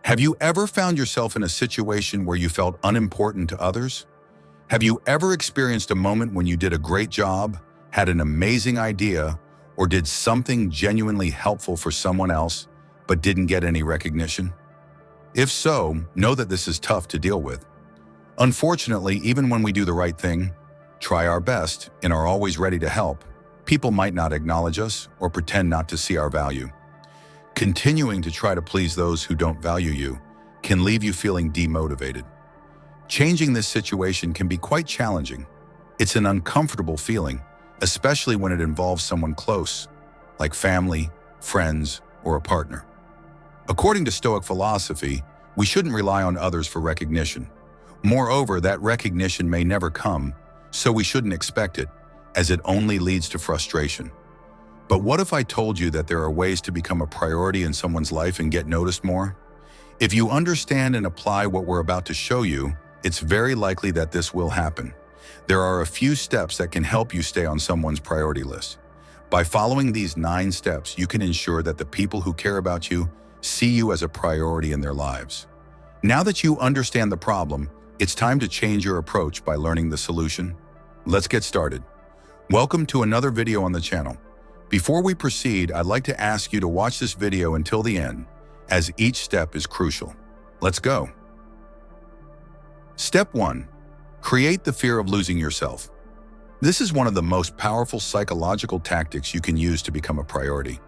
Have you ever found yourself in a situation where you felt unimportant to others? Have you ever experienced a moment when you did a great job, had an amazing idea, or did something genuinely helpful for someone else, but didn't get any recognition? If so, know that this is tough to deal with. Unfortunately, even when we do the right thing, try our best, and are always ready to help, people might not acknowledge us or pretend not to see our value. Continuing to try to please those who don't value you can leave you feeling demotivated. Changing this situation can be quite challenging. It's an uncomfortable feeling, especially when it involves someone close, like family, friends, or a partner. According to Stoic philosophy, we shouldn't rely on others for recognition. Moreover, that recognition may never come, so we shouldn't expect it, as it only leads to frustration. But what if I told you that there are ways to become a priority in someone's life and get noticed more? If you understand and apply what we're about to show you, it's very likely that this will happen. There are a few steps that can help you stay on someone's priority list. By following these 9 steps, you can ensure that the people who care about you see you as a priority in their lives. Now that you understand the problem, it's time to change your approach by learning the solution. Let's get started. Welcome to another video on the channel. Before we proceed, I'd like to ask you to watch this video until the end, as each step is crucial. Let's go. Step 1. Create the fear of losing yourself. This is one of the most powerful psychological tactics you can use to become a priority.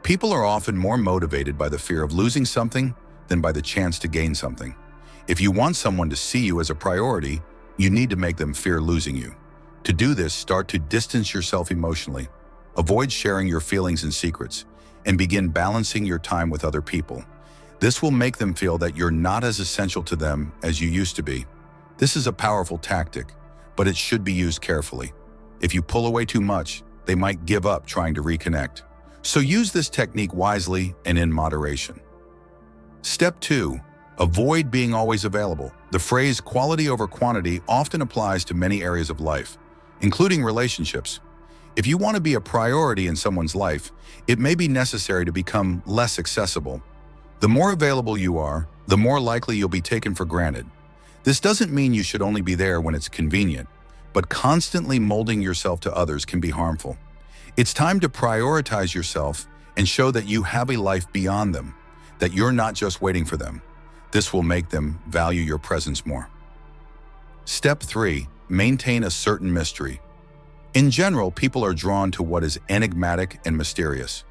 People are often more motivated by the fear of losing something than by the chance to gain something. If you want someone to see you as a priority, you need to make them fear losing you. To do this, start to distance yourself emotionally. Avoid sharing your feelings and secrets, and begin balancing your time with other people. This will make them feel that you're not as essential to them as you used to be. This is a powerful tactic, but it should be used carefully. If you pull away too much, they might give up trying to reconnect. So use this technique wisely and in moderation. Step 2. Avoid being always available. The phrase quality over quantity often applies to many areas of life, including relationships. If you want to be a priority in someone's life, it may be necessary to become less accessible. The more available you are, the more likely you'll be taken for granted. This doesn't mean you should only be there when it's convenient, but constantly molding yourself to others can be harmful. It's time to prioritize yourself and show that you have a life beyond them, that you're not just waiting for them. This will make them value your presence more. Step 3. Maintain a certain mystery. In general, people are drawn to what is enigmatic and mysterious.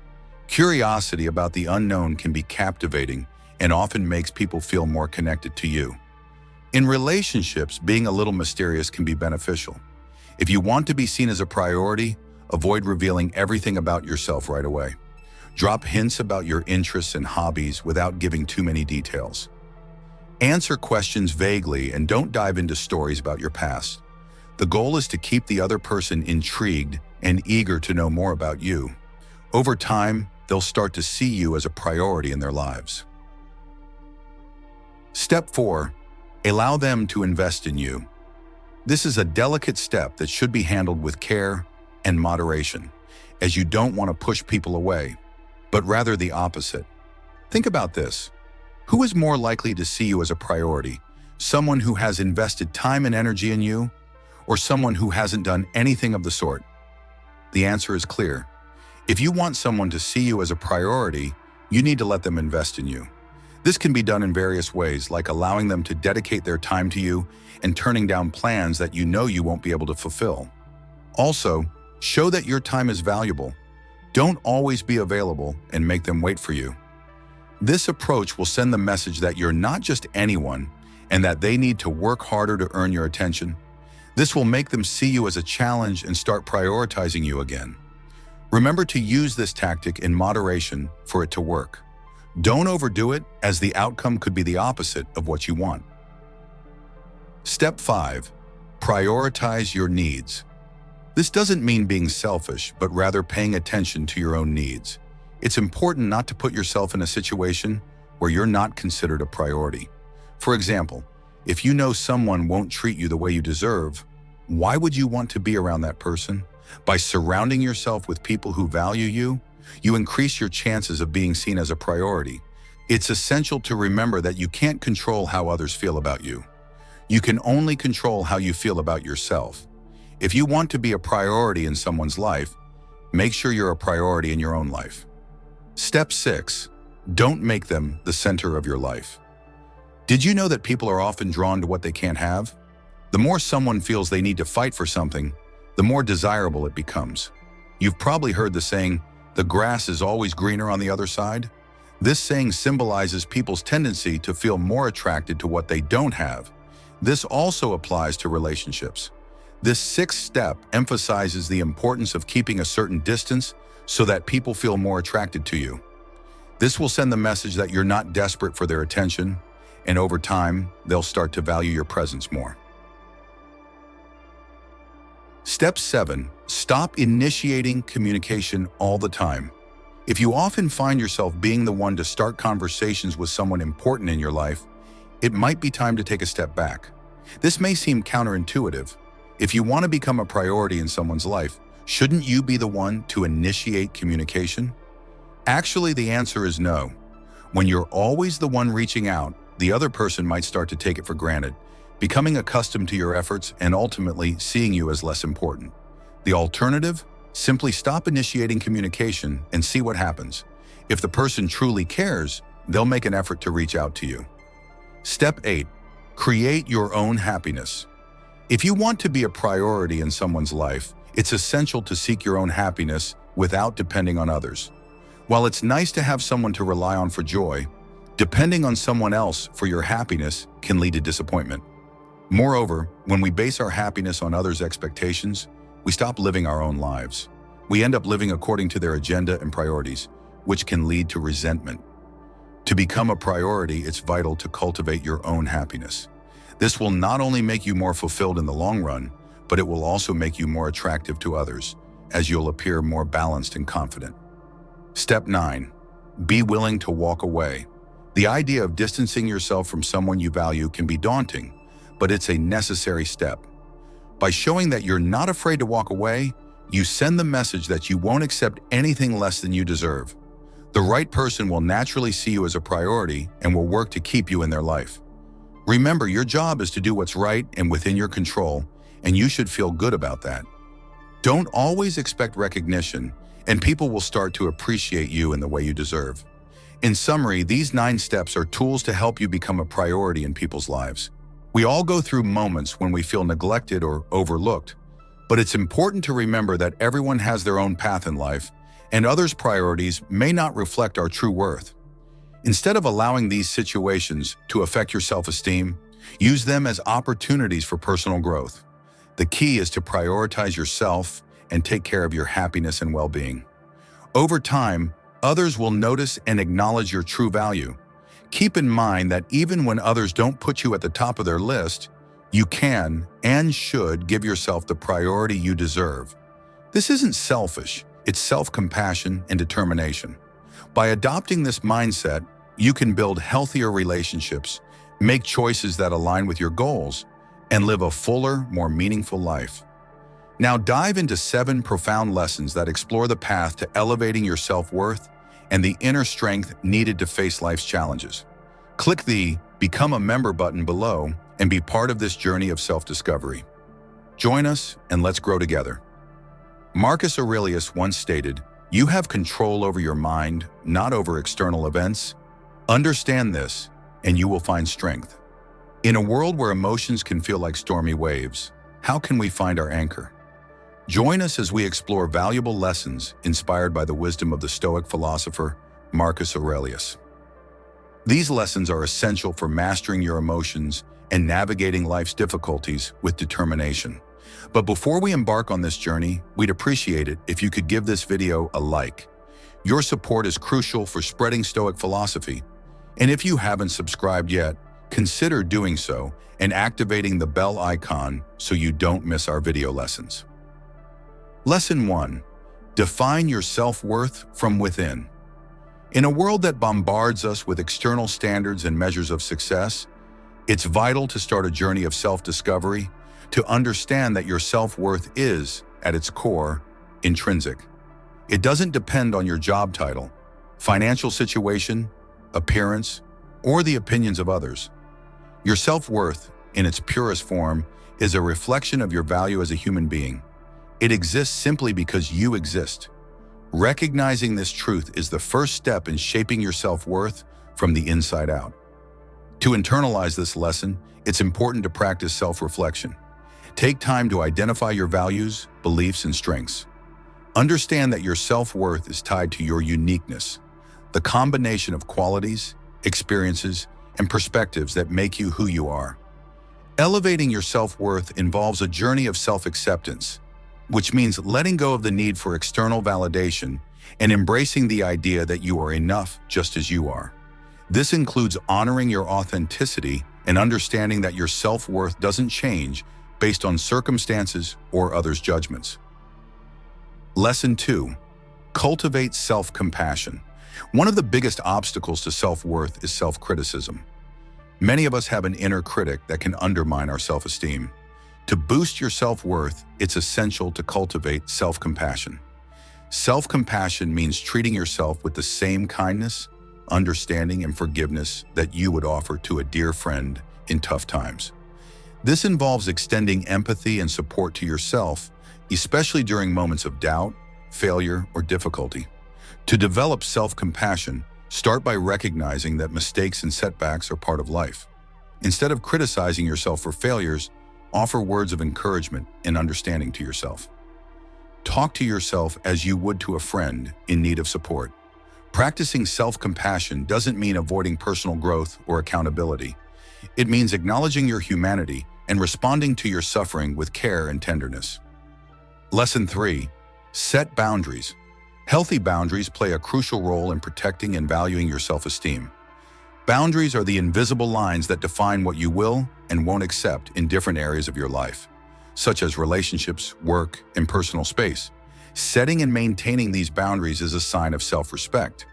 Curiosity about the unknown can be captivating and often makes people feel more connected to you. In relationships, being a little mysterious can be beneficial. If you want to be seen as a priority, avoid revealing everything about yourself right away. Drop hints about your interests and hobbies without giving too many details. Answer questions vaguely and don't dive into stories about your past. The goal is to keep the other person intrigued and eager to know more about you. Over time, they'll start to see you as a priority in their lives. Step 4. Allow them to invest in you. This is a delicate step that should be handled with care and moderation, as you don't want to push people away, but rather the opposite. Think about this. Who is more likely to see you as a priority? Someone who has invested time and energy in you, or someone who hasn't done anything of the sort? The answer is clear. If you want someone to see you as a priority, you need to let them invest in you. This can be done in various ways, like allowing them to dedicate their time to you and turning down plans that you know you won't be able to fulfill. Also, show that your time is valuable. Don't always be available and make them wait for you. This approach will send the message that you're not just anyone and that they need to work harder to earn your attention. This will make them see you as a challenge and start prioritizing you again. Remember to use this tactic in moderation for it to work. Don't overdo it, as the outcome could be the opposite of what you want. Step 5. Prioritize your needs. This doesn't mean being selfish, but rather paying attention to your own needs. It's important not to put yourself in a situation where you're not considered a priority. For example, if you know someone won't treat you the way you deserve, why would you want to be around that person? By surrounding yourself with people who value you, you increase your chances of being seen as a priority. It's essential to remember that you can't control how others feel about you. You can only control how you feel about yourself. If you want to be a priority in someone's life, make sure you're a priority in your own life. Step 6. Don't make them the center of your life. Did you know that people are often drawn to what they can't have? The more someone feels they need to fight for something, the more desirable it becomes. You've probably heard the saying, "The grass is always greener on the other side." This saying symbolizes people's tendency to feel more attracted to what they don't have. This also applies to relationships. This 6th step emphasizes the importance of keeping a certain distance so that people feel more attracted to you. This will send the message that you're not desperate for their attention, and over time, they'll start to value your presence more. Step 7. Stop initiating communication all the time. If you often find yourself being the one to start conversations with someone important in your life, it might be time to take a step back. This may seem counterintuitive. If you want to become a priority in someone's life, shouldn't you be the one to initiate communication? Actually, the answer is no. When you're always the one reaching out, the other person might start to take it for granted, becoming accustomed to your efforts and ultimately seeing you as less important. The alternative? Simply stop initiating communication and see what happens. If the person truly cares, they'll make an effort to reach out to you. Step 8. Create your own happiness. If you want to be a priority in someone's life, it's essential to seek your own happiness without depending on others. While it's nice to have someone to rely on for joy, depending on someone else for your happiness can lead to disappointment. Moreover, when we base our happiness on others' expectations, we stop living our own lives. We end up living according to their agenda and priorities, which can lead to resentment. To become a priority, it's vital to cultivate your own happiness. This will not only make you more fulfilled in the long run, but it will also make you more attractive to others, as you'll appear more balanced and confident. Step 9. Be willing to walk away. The idea of distancing yourself from someone you value can be daunting, but it's a necessary step. By showing that you're not afraid to walk away, you send the message that you won't accept anything less than you deserve. The right person will naturally see you as a priority and will work to keep you in their life. Remember, your job is to do what's right and within your control, and you should feel good about that. Don't always expect recognition, and people will start to appreciate you in the way you deserve. In summary, these 9 steps are tools to help you become a priority in people's lives. We all go through moments when we feel neglected or overlooked, but it's important to remember that everyone has their own path in life, and others' priorities may not reflect our true worth. Instead of allowing these situations to affect your self-esteem, use them as opportunities for personal growth. The key is to prioritize yourself and take care of your happiness and well-being. Over time, others will notice and acknowledge your true value. Keep in mind that even when others don't put you at the top of their list, you can and should give yourself the priority you deserve. This isn't selfish, it's self-compassion and determination. By adopting this mindset, you can build healthier relationships, make choices that align with your goals, and live a fuller, more meaningful life. Now dive into 7 profound lessons that explore the path to elevating your self-worth and the inner strength needed to face life's challenges. Click the Become a Member button below and be part of this journey of self-discovery. Join us and let's grow together. Marcus Aurelius once stated, "You have control over your mind, not over external events. Understand this, and you will find strength." In a world where emotions can feel like stormy waves, how can we find our anchor? Join us as we explore valuable lessons inspired by the wisdom of the Stoic philosopher Marcus Aurelius. These lessons are essential for mastering your emotions and navigating life's difficulties with determination. But before we embark on this journey, we'd appreciate it if you could give this video a like. Your support is crucial for spreading Stoic philosophy. And if you haven't subscribed yet, consider doing so and activating the bell icon so you don't miss our video lessons. Lesson 1. Define your self-worth from within. In a world that bombards us with external standards and measures of success, it's vital to start a journey of self-discovery, to understand that your self-worth is, at its core, intrinsic. It doesn't depend on your job title, financial situation, appearance, or the opinions of others. Your self-worth, in its purest form, is a reflection of your value as a human being. It exists simply because you exist. Recognizing this truth is the first step in shaping your self-worth from the inside out. To internalize this lesson, it's important to practice self-reflection. Take time to identify your values, beliefs, and strengths. Understand that your self-worth is tied to your uniqueness, the combination of qualities, experiences, and perspectives that make you who you are. Elevating your self-worth involves a journey of self-acceptance, which means letting go of the need for external validation and embracing the idea that you are enough just as you are. This includes honoring your authenticity and understanding that your self-worth doesn't change based on circumstances or others' judgments. Lesson 2. Cultivate self-compassion. One of the biggest obstacles to self-worth is self-criticism. Many of us have an inner critic that can undermine our self-esteem. To boost your self-worth, it's essential to cultivate self-compassion. Self-compassion means treating yourself with the same kindness, understanding, and forgiveness that you would offer to a dear friend in tough times. This involves extending empathy and support to yourself, especially during moments of doubt, failure, or difficulty. To develop self-compassion, start by recognizing that mistakes and setbacks are part of life. Instead of criticizing yourself for failures, offer words of encouragement and understanding to yourself. Talk to yourself as you would to a friend in need of support. Practicing self-compassion doesn't mean avoiding personal growth or accountability. It means acknowledging your humanity and responding to your suffering with care and tenderness. Lesson 3. Set boundaries. Healthy boundaries play a crucial role in protecting and valuing your self-esteem. Boundaries are the invisible lines that define what you will and won't accept in different areas of your life, such as relationships, work, and personal space. Setting and maintaining these boundaries is a sign of self-respect.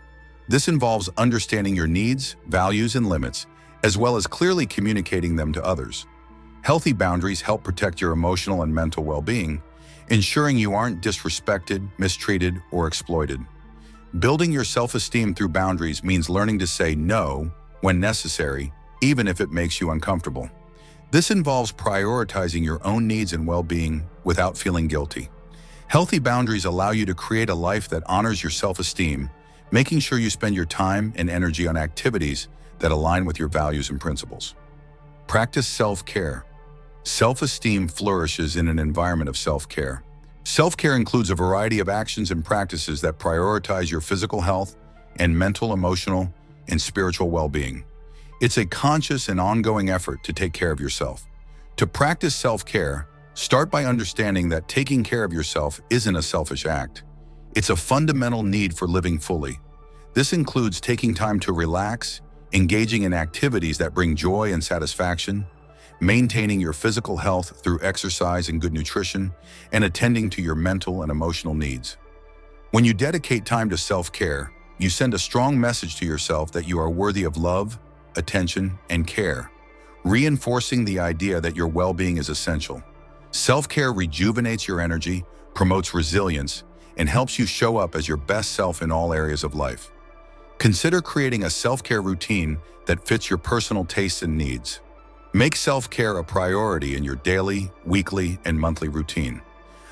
This involves understanding your needs, values, and limits, as well as clearly communicating them to others. Healthy boundaries help protect your emotional and mental well-being, ensuring you aren't disrespected, mistreated, or exploited. Building your self-esteem through boundaries means learning to say no when necessary, even if it makes you uncomfortable. This involves prioritizing your own needs and well-being without feeling guilty. Healthy boundaries allow you to create a life that honors your self-esteem, making sure you spend your time and energy on activities that align with your values and principles. Practice self-care. Self-esteem flourishes in an environment of self-care. Self-care includes a variety of actions and practices that prioritize your physical health and mental, emotional, and spiritual well-being. It's a conscious and ongoing effort to take care of yourself. To practice self-care, start by understanding that taking care of yourself isn't a selfish act. It's a fundamental need for living fully. This includes taking time to relax, engaging in activities that bring joy and satisfaction, maintaining your physical health through exercise and good nutrition, and attending to your mental and emotional needs. When you dedicate time to self-care, you send a strong message to yourself that you are worthy of love, attention, and care, reinforcing the idea that your well-being is essential. Self-care rejuvenates your energy, promotes resilience, and helps you show up as your best self in all areas of life. Consider creating a self-care routine that fits your personal tastes and needs. Make self-care a priority in your daily, weekly, and monthly routine.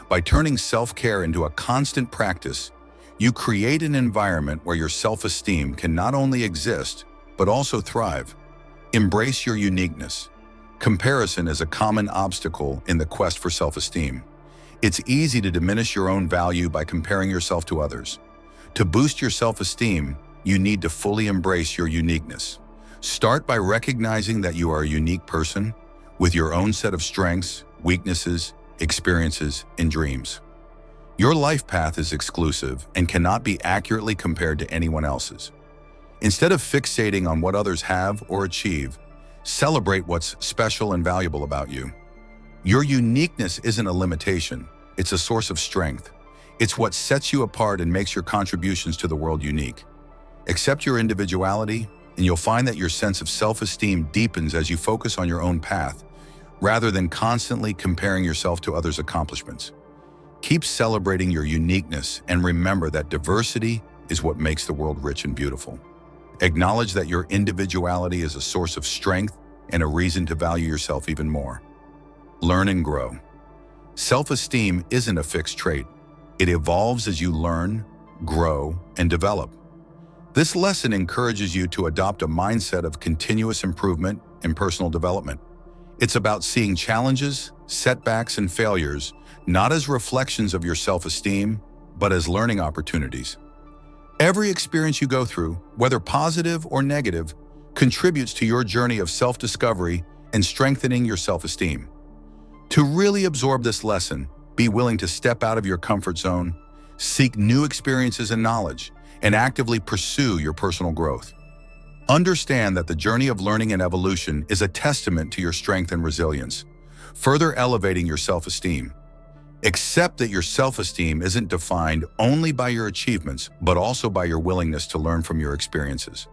By turning self-care into a constant practice, you create an environment where your self-esteem can not only exist, but also thrive. Embrace your uniqueness. Comparison is a common obstacle in the quest for self-esteem. It's easy to diminish your own value by comparing yourself to others. To boost your self-esteem, you need to fully embrace your uniqueness. Start by recognizing that you are a unique person with your own set of strengths, weaknesses, experiences, and dreams. Your life path is exclusive and cannot be accurately compared to anyone else's. Instead of fixating on what others have or achieve, celebrate what's special and valuable about you. Your uniqueness isn't a limitation, it's a source of strength. It's what sets you apart and makes your contributions to the world unique. Accept your individuality, and you'll find that your sense of self-esteem deepens as you focus on your own path, rather than constantly comparing yourself to others' accomplishments. Keep celebrating your uniqueness and remember that diversity is what makes the world rich and beautiful. Acknowledge that your individuality is a source of strength and a reason to value yourself even more. Learn and grow. Self-esteem isn't a fixed trait. It evolves as you learn, grow, and develop. This lesson encourages you to adopt a mindset of continuous improvement and personal development. It's about seeing challenges, setbacks, and failures not as reflections of your self-esteem, but as learning opportunities. Every experience you go through, whether positive or negative, contributes to your journey of self-discovery and strengthening your self-esteem. To really absorb this lesson, be willing to step out of your comfort zone, seek new experiences and knowledge, and actively pursue your personal growth. Understand that the journey of learning and evolution is a testament to your strength and resilience, further elevating your self-esteem. Accept that your self-esteem isn't defined only by your achievements, but also by your willingness to learn from your experiences.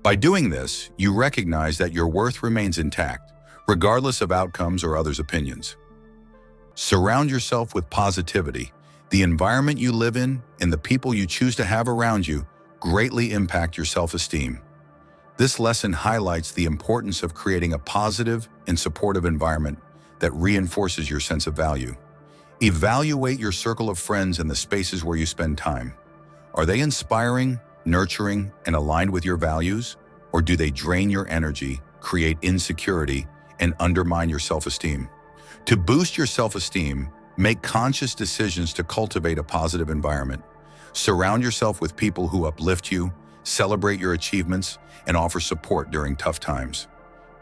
By doing this, you recognize that your worth remains intact, regardless of outcomes or others' opinions. Surround yourself with positivity. The environment you live in and the people you choose to have around you greatly impact your self-esteem. This lesson highlights the importance of creating a positive and supportive environment that reinforces your sense of value. Evaluate your circle of friends and the spaces where you spend time. Are they inspiring, nurturing, and aligned with your values? Or do they drain your energy, create insecurity, and undermine your self-esteem? To boost your self-esteem, make conscious decisions to cultivate a positive environment. Surround yourself with people who uplift you, celebrate your achievements, and offer support during tough times.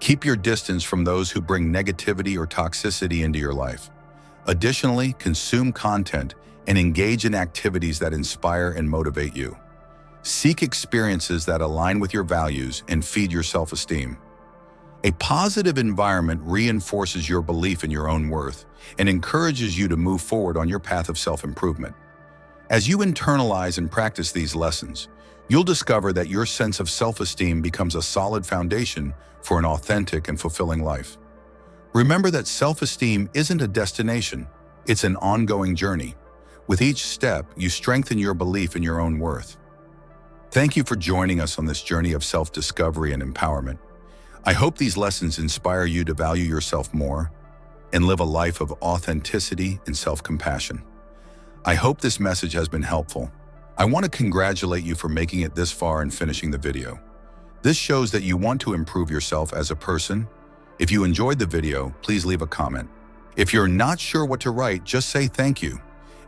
Keep your distance from those who bring negativity or toxicity into your life. Additionally, consume content and engage in activities that inspire and motivate you. Seek experiences that align with your values and feed your self-esteem. A positive environment reinforces your belief in your own worth and encourages you to move forward on your path of self-improvement. As you internalize and practice these lessons, you'll discover that your sense of self-esteem becomes a solid foundation for an authentic and fulfilling life. Remember that self-esteem isn't a destination, it's an ongoing journey. With each step, you strengthen your belief in your own worth. Thank you for joining us on this journey of self-discovery and empowerment. I hope these lessons inspire you to value yourself more and live a life of authenticity and self-compassion. I hope this message has been helpful. I want to congratulate you for making it this far and finishing the video. This shows that you want to improve yourself as a person. If you enjoyed the video, please leave a comment. If you're not sure what to write, just say thank you,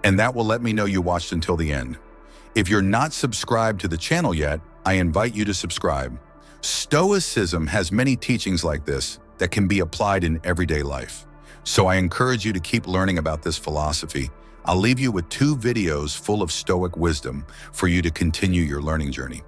and that will let me know you watched until the end. If you're not subscribed to the channel yet, I invite you to subscribe. Stoicism has many teachings like this that can be applied in everyday life. So I encourage you to keep learning about this philosophy. I'll leave you with 2 videos full of Stoic wisdom for you to continue your learning journey.